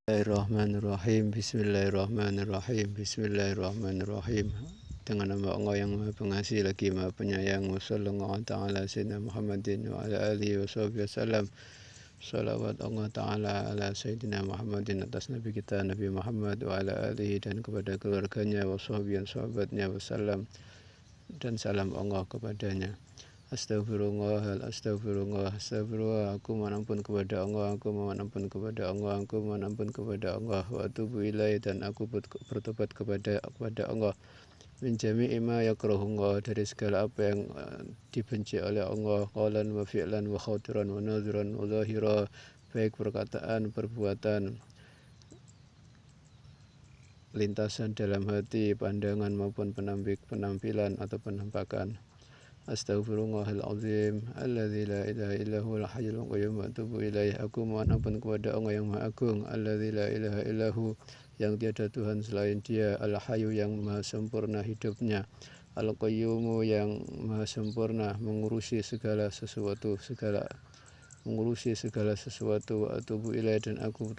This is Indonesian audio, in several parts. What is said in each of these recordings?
Bismillahirrahmanirrahim. Bismillahirrahmanirrahim. Bismillahirrahmanirrahim. Dengan nama Allah yang Maha Pengasih lagi Maha Penyayang. Wassallallahu ta'ala sayyidina Muhammadin wa ala alihi wa sahbihi wasallam. Salawat Allah ta'ala ala sayyidina Muhammadin, atas Nabi kita Nabi Muhammad wa ala alihi, dan kepada keluarganya wa sahbihi sahabatnya wasallam, dan salam Allah kepadanya. Astagfirullah, astagfirullah, astagfirullah. Aku mohon ampun kepada Allah, aku mohon ampun kepada Allah, aku mohon ampun kepada Allah. Wa atubu ilaih, dan aku bertobat kepada Allah. Min jami'i ma yakrahullah, dari segala apa yang dibenci oleh Allah. Qalan wa fi'lan wa khatiran wa nadhiran wa zahira, baik perkataan, perbuatan, lintasan dalam hati, pandangan maupun penampilan atau penampakan. Astaghfirullahaladzim alladzi la ilaha illa huwal hayyul qayyum wa atubu ilaih. Aku mohon ampun kepada Allah yang Maha Agung, alladzi la ilaha illahu, yang tiada Tuhan selain Dia, al-hayyu, yang maha sempurna hidupnya, al-qayyumu, yang maha sempurna mengurusi segala sesuatu, wa atubu ilaih, dan aku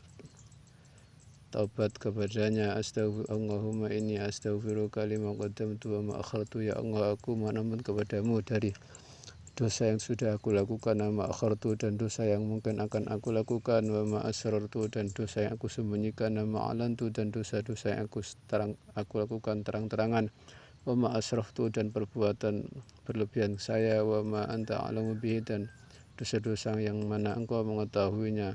taubat kepadanya. Allahumma inni astaghfiruka lima qaddamtu wa ma akhartu. Ya Allah, aku mohon ampun kepadamu dari dosa yang sudah aku lakukan, ma akhartu, dan dosa yang mungkin akan aku lakukan, wa ma asrartu, dan dosa yang aku sembunyikan, ma alantu, dan dosa-dosa yang aku lakukan terang-terangan, wa ma asraftu, dan perbuatan berlebihan saya, wa ma anta alamu bihi, dan dosa-dosa yang mana engkau mengetahuinya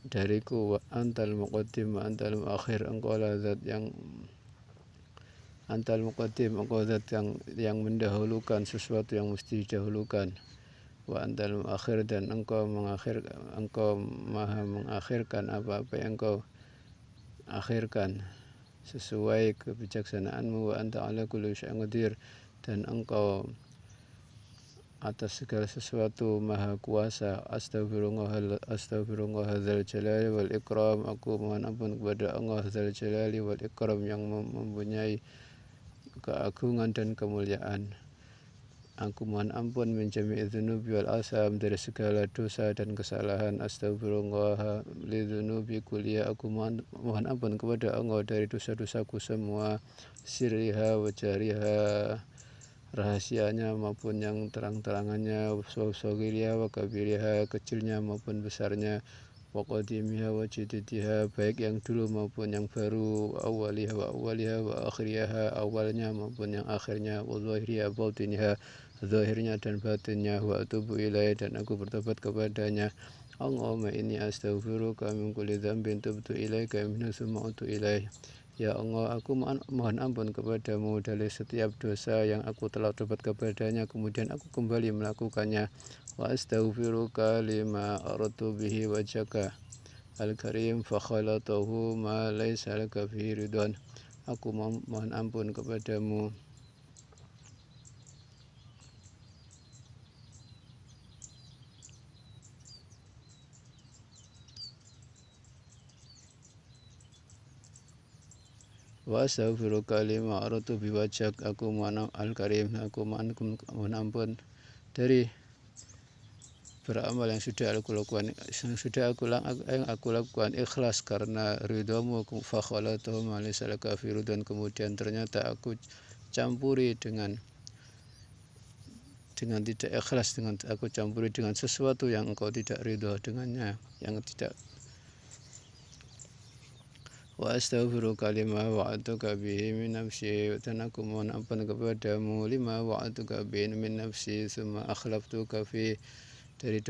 dariku. Wa antal muqaddim wa antal muakhir, engkau lah zat yang antal muqaddim, engkau zat yang mendahulukan sesuatu yang mesti didahulukan. Wa antal muakhir, dan engkau maha mengakhirkan apa-apa yang engkau akhirkan sesuai kebijaksanaanmu. Wa anta ala kulli syai'in qadir, dan engkau atas segala sesuatu maha kuasa. Astagfirullah dzal jalali wal ikram. Aku mohon ampun kepada Allah dzal jalali wal ikram, yang mempunyai keagungan dan kemuliaan. Aku mohon ampun min jami'i dzunubi wal asam, dari segala dosa dan kesalahan. Astagfirullah li dzunubi kulliha. Aku mohon ampun kepada Allah dari dosa-dosaku semua, sirriha wa jariha, rahasianya maupun yang terang-terangannya, sawgiriha wa kabiriha, kecilnya maupun besarnya, wa qadimiha wa jadidiha, baik yang dulu maupun yang baru, awaliha wa akhiriha, awalnya maupun yang akhirnya, wa zahiriha batiniha, zahirnya dan batinnya, wa atubu ilaih, dan aku bertobat kepadanya. Allahumma inni astaghfiruka min kulli dzambin tubtu ilaika minhu summa atubu ilaih. Ya Allah, aku mohon ampun kepadamu dari setiap dosa yang aku telah tobat kepadanya, kemudian aku kembali melakukannya. Wa astaghfiruka lima aradtu bihi wajhaka al-karim fa khalatahu ma laysa laka fihi ridwan. Aku mohon ampun kepadamu wa astaghfiruka lima aradtu bi wajhak, aku mohon al-karim, aku mohon ampun dari beramal yang sudah aku lakukan ikhlas karena ridhamu, fa khalatuhu ma laysa laka fihi ridwan, kemudian ternyata aku campuri dengan tidak ikhlas, aku campuri dengan sesuatu yang engkau tidak ridha dengannya, yang tidak. Wa astaghfiruka lima wa'atuka bihi min nafsi, dan aku mohon ampun kepadamu lima wa'atuka bihi min nafsi summa akhlaftuka fi, dari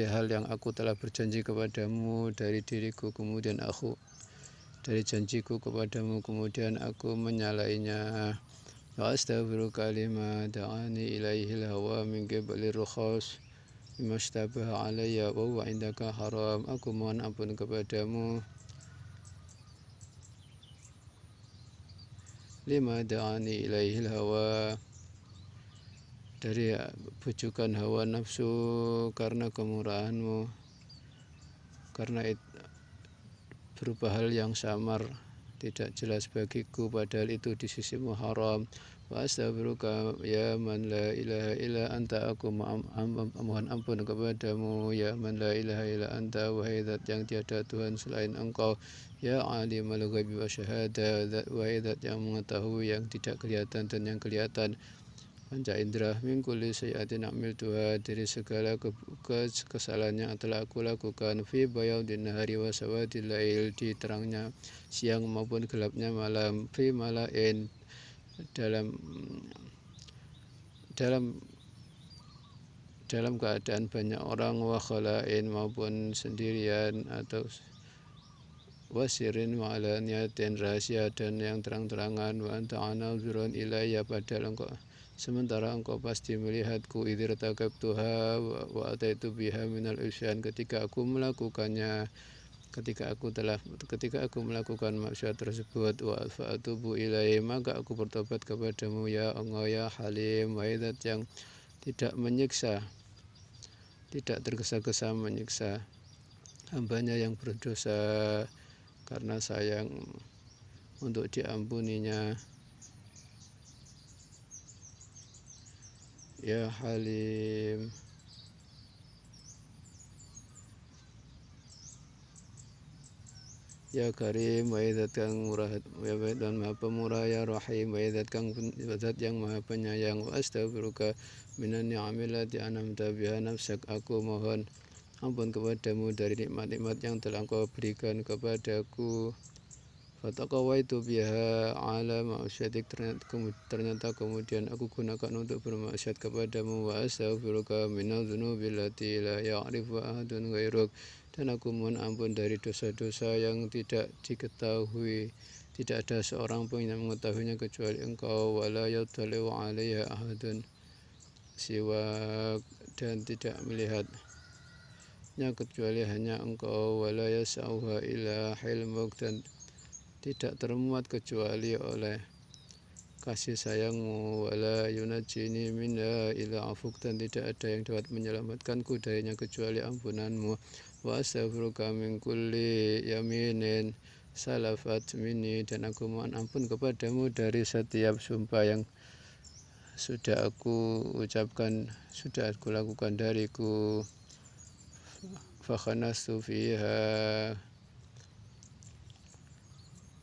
hal yang aku telah berjanji kepadamu dari diriku, kemudian dari janjiku kepadamu, kemudian aku menyalainya. Wa astaghfiruka lima da'ani ilaihil hawa min qibali rukhas mimashtabaha alayya wa huwa indaka haram. Aku mohon ampun kepadamu lima da'ani ilaihil hawa, dari bujukan hawa nafsu karena kemurahanmu, karena berupa hal yang samar, tidak jelas bagiku, padahal itu di sisimu haram. Wa astaghfiruka ya man la ilaha illa anta, aku mohon ampun kepadamu ya man la ilaha illa anta, wahai zat yang tiada Tuhan selain engkau, ya alimul ghaibi wa syahadah, wahai zat yang mengetahui yang tidak kelihatan dan yang kelihatan. Panca indra min kulli sayyi'atin amiltuha, dari segala kesalahan yang telah aku lakukan, fi bayaudin nahari wa sawadil lail, di terangnya siang maupun gelapnya malam, fi malain, dalam dalam dalam keadaan banyak orang, wa khalain, maupun sendirian, atau wasirin wa alaniyatin, rahasia dan yang terang-terangan. Wa anta anazurun ilayya, padahal engkau sementara engkau pasti melihatku, idzir takabtuha wa ataitu biha minal isyan, ketika aku melakukannya, ketika aku melakukan maksiat tersebut, wa fa'atubu ilaihi, maka aku bertobat kepadamu ya Allah ya Halim, wahai zat yang tidak menyiksa, tidak tergesa-gesa menyiksa hambanya yang berdosa karena sayang untuk diampuninya. Ya Halim, ya Karim, wahai zat kang murah, wahai dan maha pemurah, ya Rahim, wahai zat yang maha penyayang. Wa astaghfiruka minan ni'amil lati an'amta biha nafsak, aku mohon ampun kepadamu dari nikmat-nikmat yang telah engkau berikan kepadaku. Fataqawaitu biha ala ma'asyatik, ternyata kemudian aku gunakan untuk bermaksiat kepadamu. Wa astaghfiruka minal dzunubil lati la ya'rifu ahadun ghairuk, dan aku mohon ampun dari dosa-dosa yang tidak diketahui, tidak ada seorang pun yang mengetahuinya kecuali engkau. Wala yattali'u 'alaiha ahadun siwak, dan tidak melihatnya kecuali hanya engkau. Wala yas'auha illa hilmuk, dan tidak termuat kecuali oleh kasih sayangmu. Wala yunajjini minha illa afuk, dan tidak ada yang dapat menyelamatkanku darinya kecuali ampunanmu. Wa astaghfiruka min kulli yaminin salafat minni, dan aku mohon ampun kepadamu dari setiap sumpah yang sudah aku ucapkan, sudah aku lakukan dariku. Fakhanastu fiha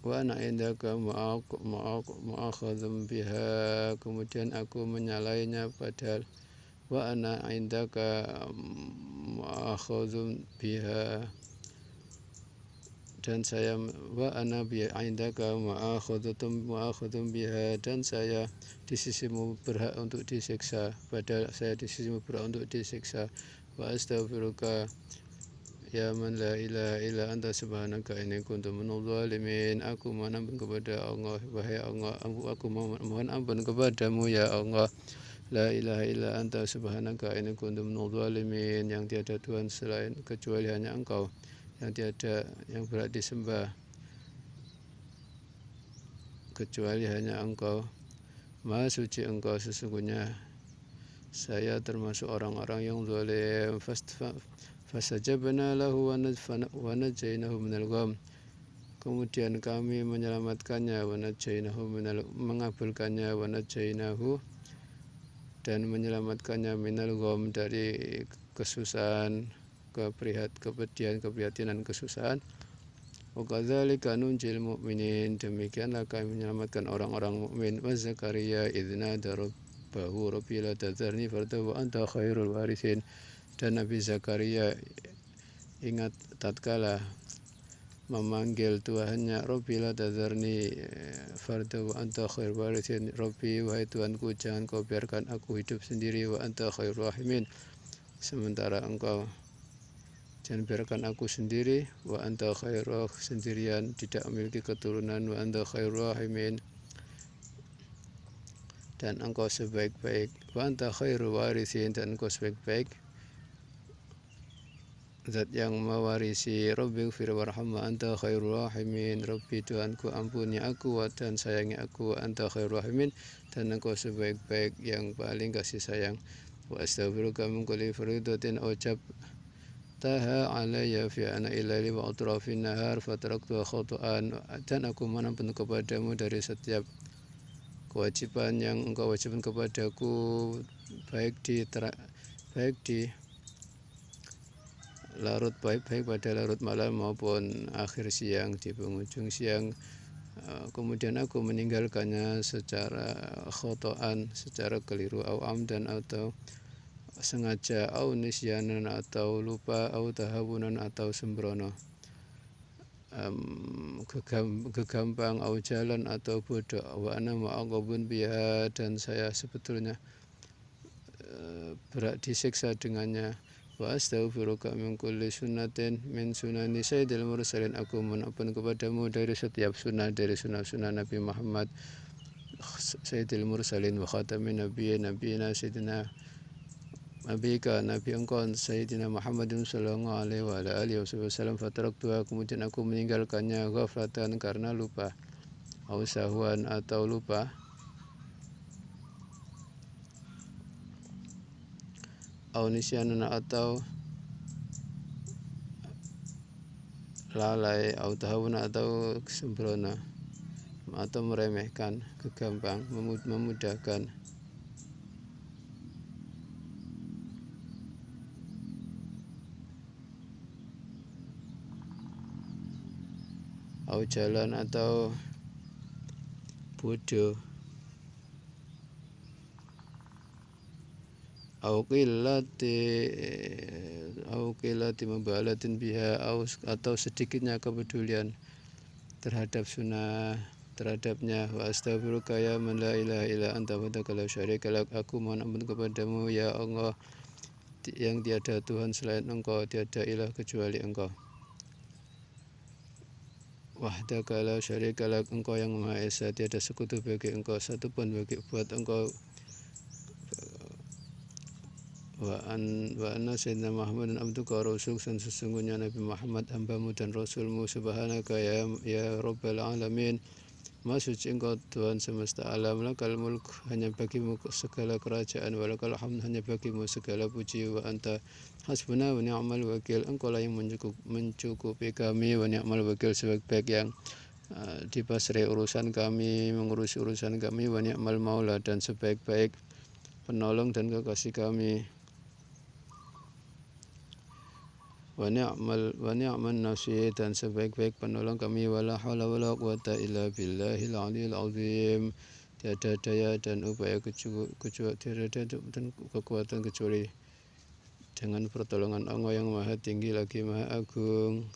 wa ana indaka mu'akhadzum biha, kemudian aku menyalainya, padahal wa ana indaka mu'akhadzum biha, dan saya wa ana bi indaka mu'akhadzum biha, dan saya di sisimu berhak untuk disiksa, padahal saya di sisimu berhak untuk disiksa. Wa astaghfiruka ya man la ilaha illa anta subhanaka inni kuntu minadh dhalimin, aku mohon ampun kepada Allah, wahai Allah, aku mohon ampun kepadamu ya Allah, la ilaha illa anta subhanaka inni kuntu minadh dhalimin, yang tiada Tuhan selain kecuali hanya engkau, yang tiada yang berhak disembah kecuali hanya engkau. Maha suci engkau, sesungguhnya saya termasuk orang-orang yang zalim. Fastajabna lahu wa najainahu minal gham, kemudian kami menyelamatkannya, wa najainahu mengabulkannya, wa najainahu, dan menyelamatkannya, minal gham, dari kesusahan, keprihatinan kesusahan. Wa kadzalika nunjil mu'minin, demikianlah kami menyelamatkan orang-orang mukmin. Wa Zakaria idz nada rabbahu rabbi la tadharni farda wa anta khairul warithin, dan Nabi Zakaria ingat tatkala memanggil Tuhannya, Rabbi la tadharni farda wa anta khairul warithin, Rabbi, wahai Tuhanku, jangan kau biarkan aku hidup sendiri, wa anta khairul rahimin, sementara engkau, jangan biarkan aku sendiri, wa anta khairul, sendirian, tidak memiliki keturunan, wa anta khairul rahimin, dan engkau sebaik-baik, wa anta khairul warithin, dan engkau sebaik-baik zat yang mewarisi. Rabbi ighfir warham wa anta khairul rahimin, Rabbi, Tuhanku, ampuni aku dan sayangi aku, wa anta khairul rahimin, dan engkau sebaik-baik yang paling kasih sayang. Wa astaghfiruka min kulli faridatin ujab taha alayya fi ana ilaili wa atrafin nahar fataraktu khata'an, dan aku mohon ampun kepadamu dari setiap kewajiban yang engkau wajibkan kepadaku baik di larut baik pada larut malam maupun akhir siang, di penghujung siang. Kemudian aku meninggalkannya secara khotoan, secara keliru, au amdan atau sengaja, au nisyanan atau lupa, au tahawunan atau sembrono, kegampang, au jalan atau bodoh, wa ana mu'aqabun biha, dan saya sebetulnya berat disiksa dengannya. Wa astaghfiruka min kulli sunnatin min sunani sayyidil mursalin, aku mohon ampun kepadamu dari setiap sunnah dari sunnah-sunnah Nabi Muhammad sayyidil mursalin wa khatamin nabiyina sayyidina nabika nabi engkau sayyidina Muhammadin sallallahu alaihi wa alihi wasallam. Fataraktuha, kemudian aku meninggalkannya, ghaflatan karena lupa, au sahwan atau lupa, au nisyanan atau lalai, au tahawun atau sembrono, atau meremehkan, kegampang, memudahkan, au jalan atau bodoh, au qillati mubalatin biha, atau sedikitnya kepedulian terhadap sunnah terhadapnya. Wa astaghfiruka ya man la ilaha illa anta wahdaka la syarika lak, aku mohon ampun kepadamu ya Allah yang tiada Tuhan selain engkau, tiada ilah kecuali engkau. Wahdaka la syarika lak, engkau yang maha esa, tiada sekutu bagi engkau satupun buat engkau. Wa anna sayyidina Muhammadan abduka wa rasul, dan sesungguhnya Nabi Muhammad hambamu dan rasulmu. Subhanaka ya rabbal alamin, maha suci engkau Tuhan semesta alam. Lakal mulk, hanya bagimu segala kerajaan, walakal hamd, hanya bagimu segala puji. Wa anta hasbuna wa ni'mal wakil, engkau lah yang mencukupi kami, wa ni'mal wakil, sebaik-baik yang dipasrai urusan kami, mengurusi urusan kami, wa ni'mal maula, dan sebaik-baik penolong dan kekasih kami, wa ni'man nasir, dan sebaik-baik penolong kami, wala haula wala quwata illa billahil aliyil azim, tiada daya dan upaya dan kekuatan kecuali dengan pertolongan Allah yang maha tinggi lagi maha agung.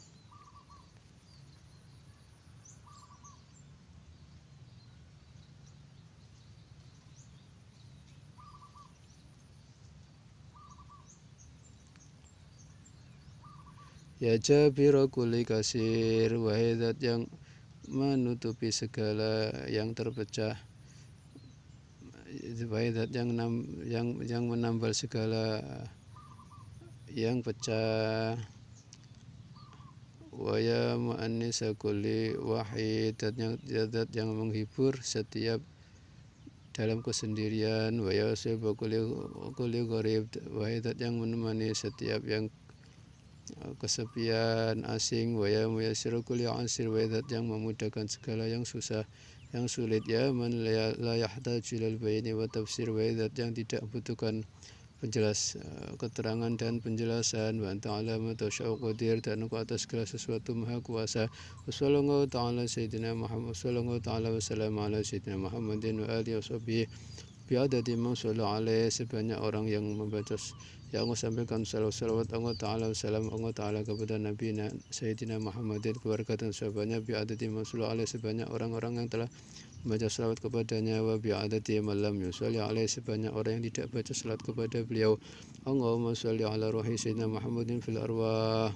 Ya jabira kulli kasir, wahai zat yang menutupi segala yang terpecah, wahai zat yang menambal segala yang pecah. Wa ya mu'annisa kulli wahid, zat yang menghibur setiap dalam kesendirian. Wa ya sahibah kulli gharib, wahai zat yang menemani setiap yang kesepian, asing. Wa ya muyassir kulli asir, wa zat yang memudahkan segala yang susah, yang sulit. Ya man la yahtaju ilal bayani wa tafsir, wa zat yang tidak membutuhkan keterangan dan penjelasan. Wa anta ala ma tasya'u qadir, dan engkau atas segala sesuatu maha kuasa. Wassallallahu ta'ala sayyidina Muhammad, wassallallahu ta'ala wassalam ala sayyidina Muhammadin wa alihi washabihi bi'adadi man shalla alaihi, sebanyak orang yang membaca yang Allah sampaikan salawat Allah Ta'ala wassalam Allah Ta'ala kepada Nabi Sayyidina Muhammadin, keluarga dan sahabatnya, bi'adadi man shalla alaihi, sebanyak orang-orang yang telah membaca salawat kepadanya, wa bi'adadi man lam yusalli alaihi, sebanyak orang yang tidak baca salawat kepada beliau. Allahumma sholli ala ruhi Sayyidina Muhammadin fil arwah,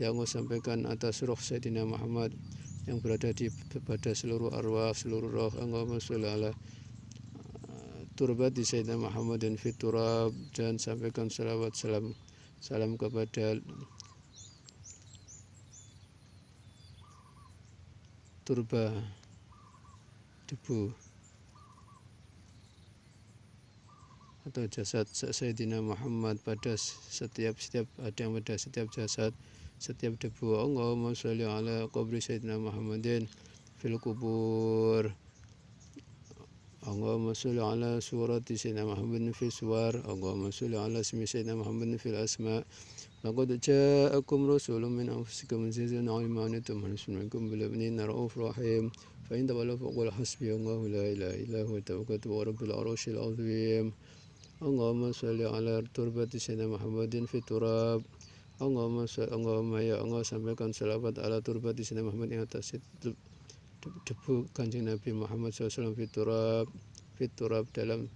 yang Allah sampaikan atas ruh Sayyidina Muhammad yang berada pada seluruh arwah, seluruh roh. Allahumma sholli ala turbat di Sayyidina Muhammadin fit turab, dan sampaikan salawat salam kepada turba, debu atau jasad Sayyidina Muhammad, pada setiap ada yang pada setiap jasad, setiap debu. Allahumma sholli ala qabri Sayyidina Muhammadin fil kubur, اللهم صل على سورة سيدنا محمد في السور. اللهم صل على اسم سيدنا محمد في الأسماء. لقد جاءكم رسول من أنفسكم عزيز على ما عنتم حريص عليكم بالمؤمنين رؤوف رحيم. فإن تولوا فقل حسبي الله لا إله إلا هو توكلت ورب العرش العظيم. اللهم صل على تربة سيدنا محمد في التراب. Allahumma ya Allah, sampaikan salawat ala turbat Sayyidina Muhammad yang atas debu Kanjeng Nabi Muhammad SAW fiturab dalam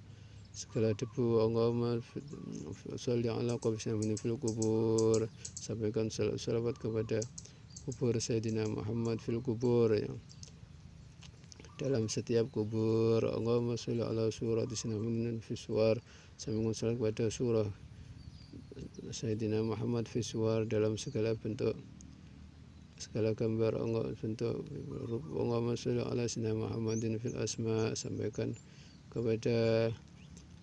segala debu. Allahumma sholli ala qabri Sayyidina fil kubur, sampaikan salawat kepada kubur Sayyidina Muhammad fil kubur, ya, dalam setiap kubur. Allahumma sholli ala surah Sayyidina Muhammad fis suwar, sampaikan salawat kepada surah Sayyidina Muhammad fi suwar dalam segala bentuk, segala gambar Allah bentuk. Allahumma sholli ala Sayyidina Muhammadin fil asma, sampaikan kepada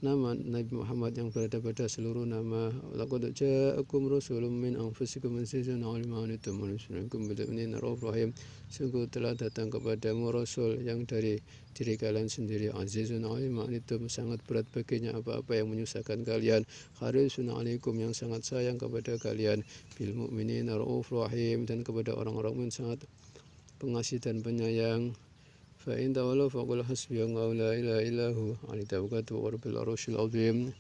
nama Nabi Muhammad yang berada pada seluruh nama. Laqad ja'akum rasulun min anfusikum azizun 'alaihi ma anittum harisun 'alaikum bil mu'minina raufur rahim. Sungguh telah datang kepadamu rasul yang dari diri kalian sendiri, azizun 'alaihi ma anittum, sangat berat baginya apa-apa yang menyusahkan kalian, harisun 'alaikum, yang sangat sayang kepada kalian, bil mu'minina raufur rahim, dan kepada orang-orang yang sangat pengasih dan penyayang. فإن تولوا فقل حسبي الله لا إله إلا هو عليه توكلت ورب العرش العظيم.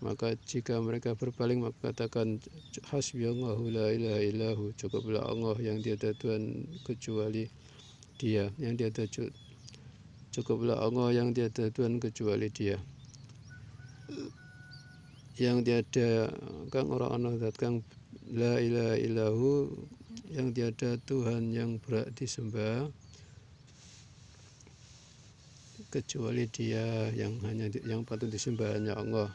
Maka jika mereka berpaling, maka katakan hasbi Allahu la ilaha illahu, cukuplah Allah yang tiada Tuhan kecuali Dia, yang tiada cukuplah Allah yang tiada Tuhan kecuali Dia, yang tiada kang ora ana zat kang la ilaha illahu, yang tiada Tuhan yang berhak disembah kecuali Dia, yang patut disembah hanya Allah.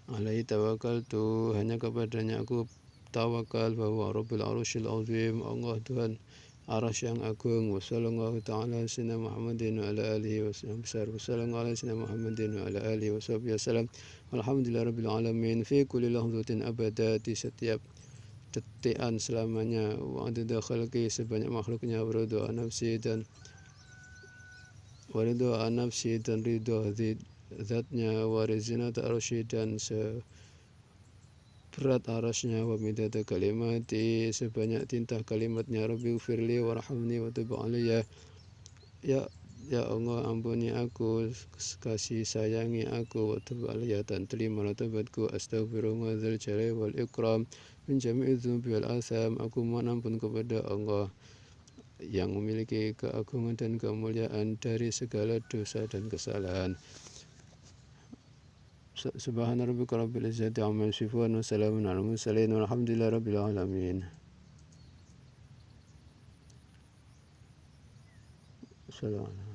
Alaihi tawakkaltu, hanya kepadanya aku tawakal, bahwa Rabbil Arsyil Azim, Allah Tuhan Arasy yang agung. Wassallallahu ta'ala sayyidina Muhammadin wa ala alihi wasallam besar. Wassalamu ala sayyidina Muhammadin wa ala alihi wasallam. Alhamdulillah rabbil alamin fi kulli lahzatin abada, di setiap detikan selamanya. Wa adada khalqi, sebanyak makhluknya. Waridha nafsi dan ridho zatnya. Warizinat arsy, dan seberat arasnya. Wa midada kalimati, sebanyak tintah kalimatnya. Rabbi ufirli warhamni wa tub alayya, ya Allah, ampuni aku, kasih sayangi aku, wa tub alayya, dan terimalah taubatku. Astaghfirullah dzal jalali wal ikram min jami'i dzunubi wal atham, aku mohon ampun kepada Allah yang memiliki keagungan dan kemuliaan dari segala dosa dan kesalahan. Subhana rabbika rabbil izzati amma yasifun, wa salamun alal mursalin, walhamdulillahi rabbil alamin. Assalamualaikum.